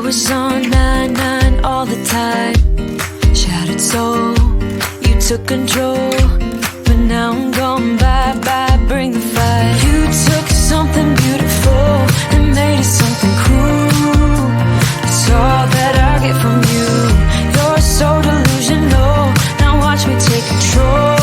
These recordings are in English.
was on 9-9 all the time. Shattered soul, you took control. But now I'm gone, bye-bye, bring the fire. You took something beautiful and made it something cruel. That's all that I get from you. You're so delusional, now watch me take control.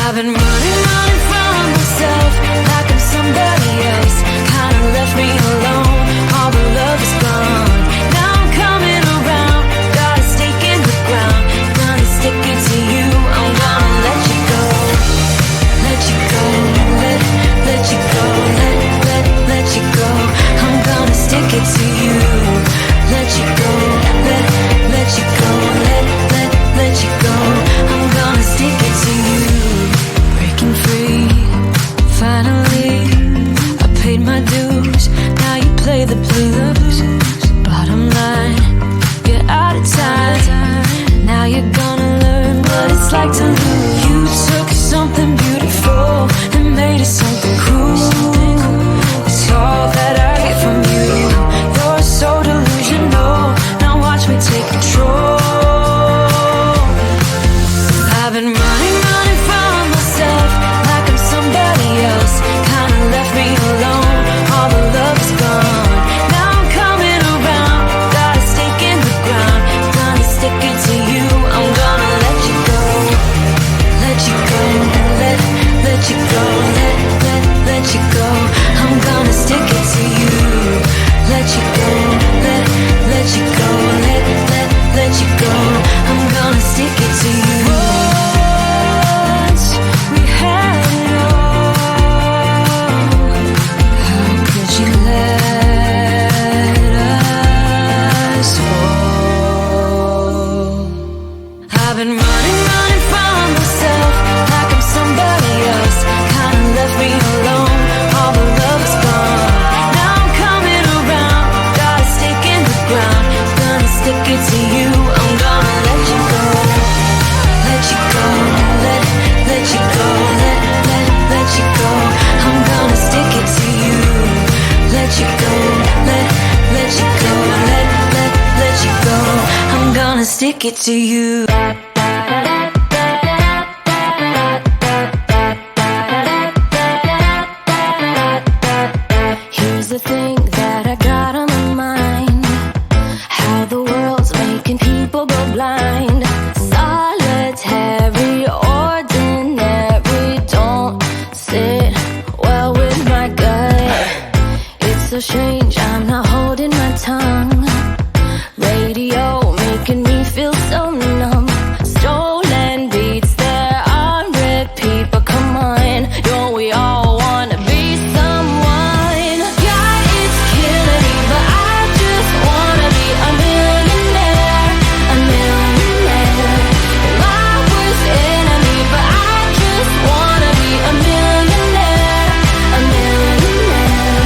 I've been running from myself like I'm somebody else. Kinda left me alone, all the love is gone. Now I'm coming around, got a stake in the ground. Gonna stick it to you, I'm gonna let you go. Let you go, let you go, let you go. I'm gonna stick it to you. Let you go, let you go, let you go. I'm gonna stick it to you. Breaking free, finally, I paid my dues. Now you play the blues. Bottom line, you're out of time. Now you're gonna learn what it's like to lose. You took something beautiful and made it something cruel. It's all that I get from you. You're so delusional, now watch me take control. I've been running from myself like I'm somebody else. Kinda left me alone, all the love is gone. Now I'm coming around, got a stake in the ground. Gonna stick it to you, I'm gonna let you go. Let you go, let you go, let you go. I'm gonna stick it to you. Let you go, let you go, let you go. I'm gonna stick it to you. Once we had it all, how could you let us fall? I've been running from myself like I'm somebody else. Kinda left me alone, all the love is gone. Now I'm coming around, got a stake in the ground. Gonna stick it to you, I'm gonna let you go. Let you go, let you go, let you go. I'm gonna stick it to you. Let you go, let you go, let you go. I'm gonna stick it to you. Here's the thing that I got on my mind. How the world's making people go blind. Solitary, ordinary, don't sit well with my gut. It's so strange, I'm not holding my tongue. Radio making me feel so numb. Stolen beats, they're on repeat. But come on, don't we all wanna be someone? God, it's killing me, but I just wanna be a millionaire. A millionaire. My worst enemy, but I just wanna be a millionaire. A millionaire.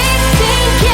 18K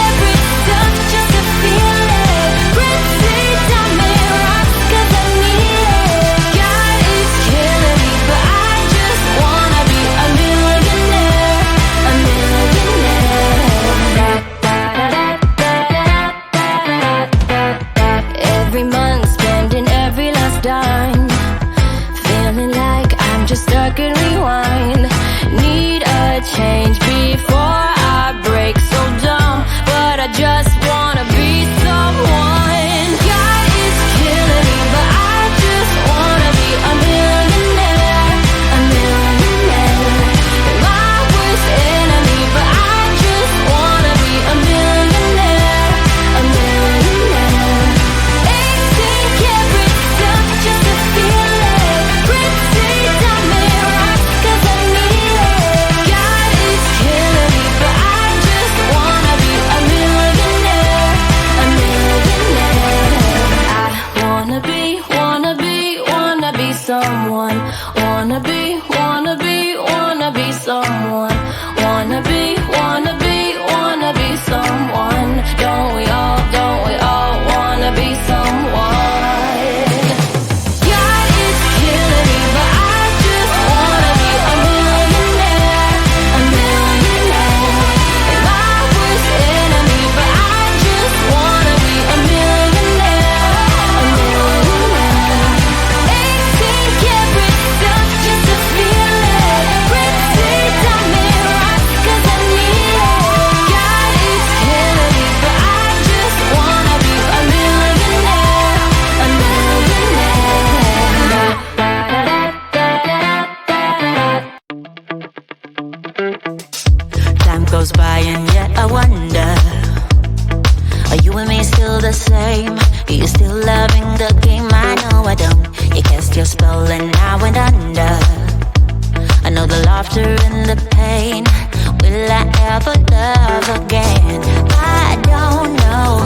goes by and yet I wonder, are you and me still the same? Are you still loving the game? I know I don't. You cast your spell and I went under. I know the laughter and the pain. Will I ever love again? I don't know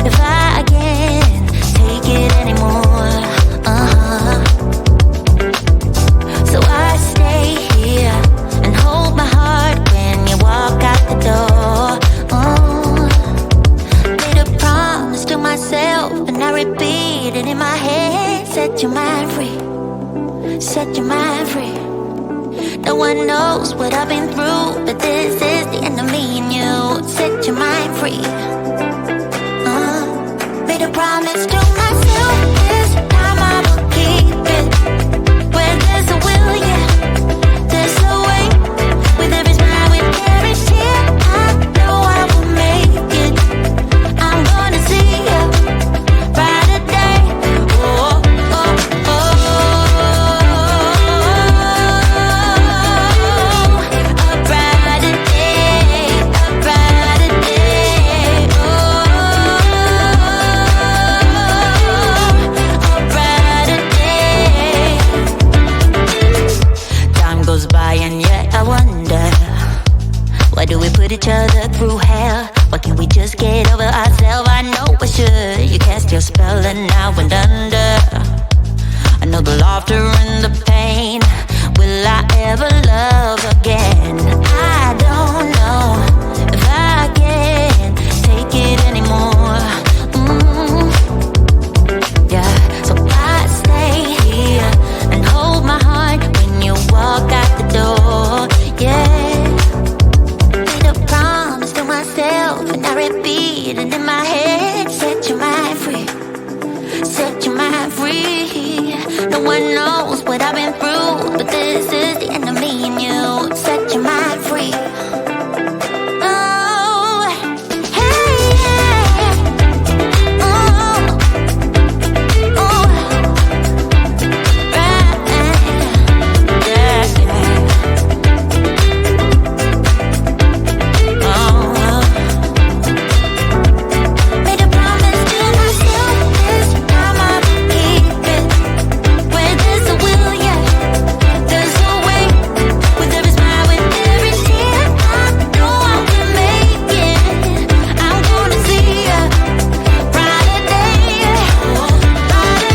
if I can take it anymore. So I stay here and hold my heart when you walk out the door. Made a promise to myself and I repeat it in my head. Set your mind free, set your mind free. No one knows what I've been through, but this is the end of me and you. Set your mind free. Made a promise to myself, this time I will keep it. Where there's a will, yeah, there's a way. With every smile, with every tear, I know I will make it. I'm gonna see a brighter day. Oh, oh, oh. A brighter day, a brighter day. Oh, a brighter day. Time goes by and yet I wonder, why do we put each other through hell? Why can't we just get over ourselves? I know I should. You cast your spell and I went under. I know the laughter and the pain. Will I ever love again? I don't know if I can take it anymore. Yeah, so I stay here and hold my heart when you walk out the door. Yeah, made a promise to myself and I repeat it in my head. Set your mind free, set your mind free. No one knows what I've been through, but this is the end of me and you. Set your mind free. Oh, hey, yeah. Oh, oh, right, yeah, yeah. Oh, made a promise to myself, this time I will keep it. Where there's a will, yeah, there's a way. With every smile, with every tear, I know I will make it. I'm gonna see a brighter day, brighter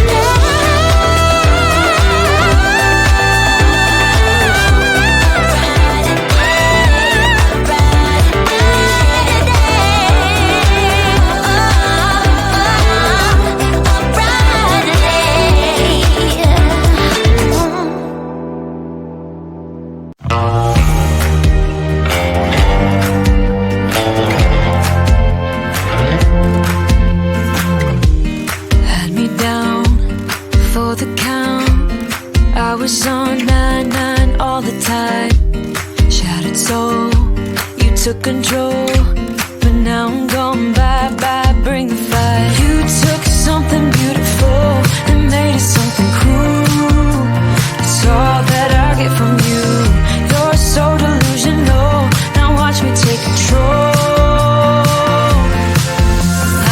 Had me down for the count. I was on 9-9 all the time. Shattered soul, you took control. But now I'm gone, bye-bye, bring the fire. You took something beautiful and made it something cruel. It's all that I get from you. You're so delusional. Now watch me take control.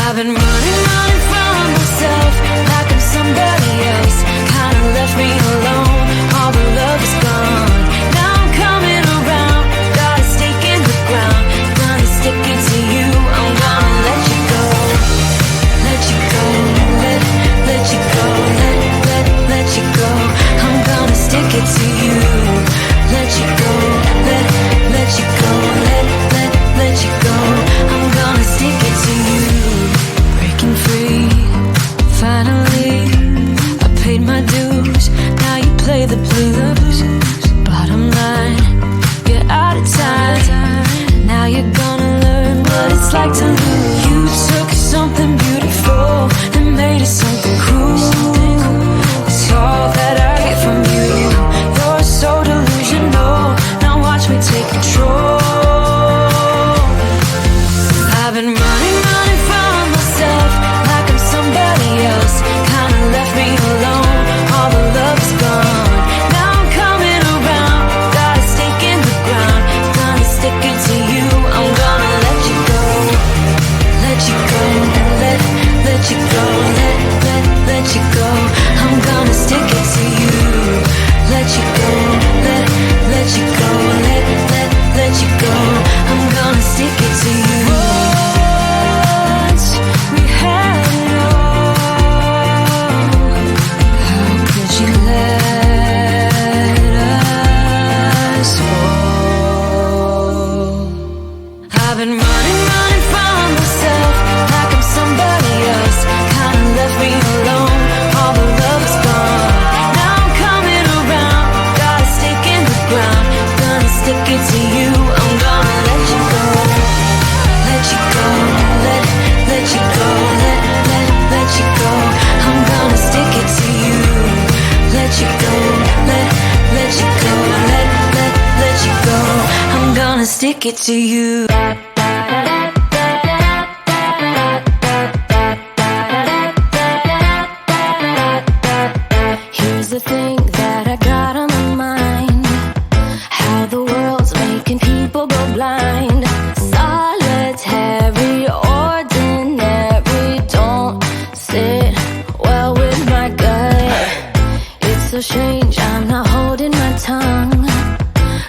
I've been running from myself like I'm somebody else. Kinda left me alone, all the love is gone. Now I'm coming around, got a stake in the ground. Gonna stick it to you, I'm gonna let you go. Let you go, let you go, let you go. I'm gonna stick it to you. Let you go, let you go, let you go. I'm gonna stick it to you. Breaking free, finally, I paid my dues. Now you play the blues. Bottom line, you're out of time. Now you're gonna learn what it's like to lose. You took something beautiful and made it something cruel. It's all that I get from you. You're so delusional. Now watch me take control. I've been running from myself like I'm somebody else. Kinda left me alone, all the love is gone. Now I'm coming around, got a stake in the ground. Gonna stick it to you, make it to you. Here's the thing that I got on my mind: how the world's making people go blind. Solitary, ordinary, don't sit well with my gut. It's so strange, I'm not holding my tongue.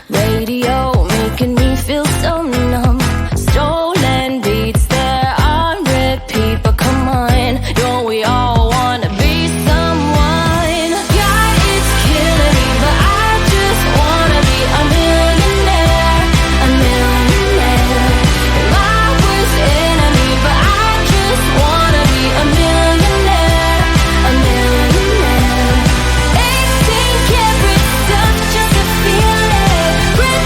Radio making me feel so numb. Stolen beats, they're on repeat, but come on, don't we all wanna be someone? God, it's killing me, but I just wanna be a millionaire, a millionaire. You're my worst enemy, but I just wanna be a millionaire, a millionaire. 18 karat stuff just to feel it. Red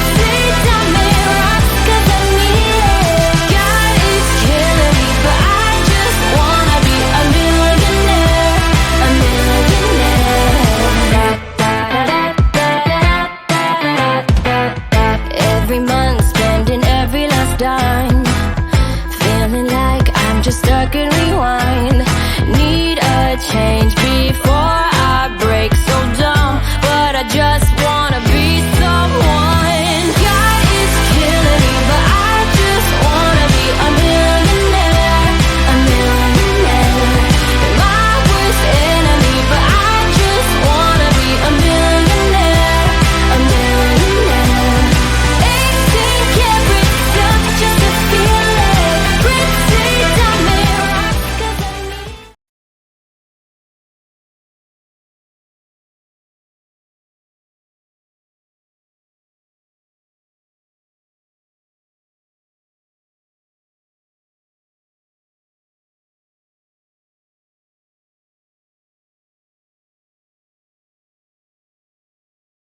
diamond rocks 'cause I need it. God, it's killing me, but I just wanna be a millionaire, a millionaire. Every month, spending every last dime, feeling like I'm just stuck in rewind. Need a change before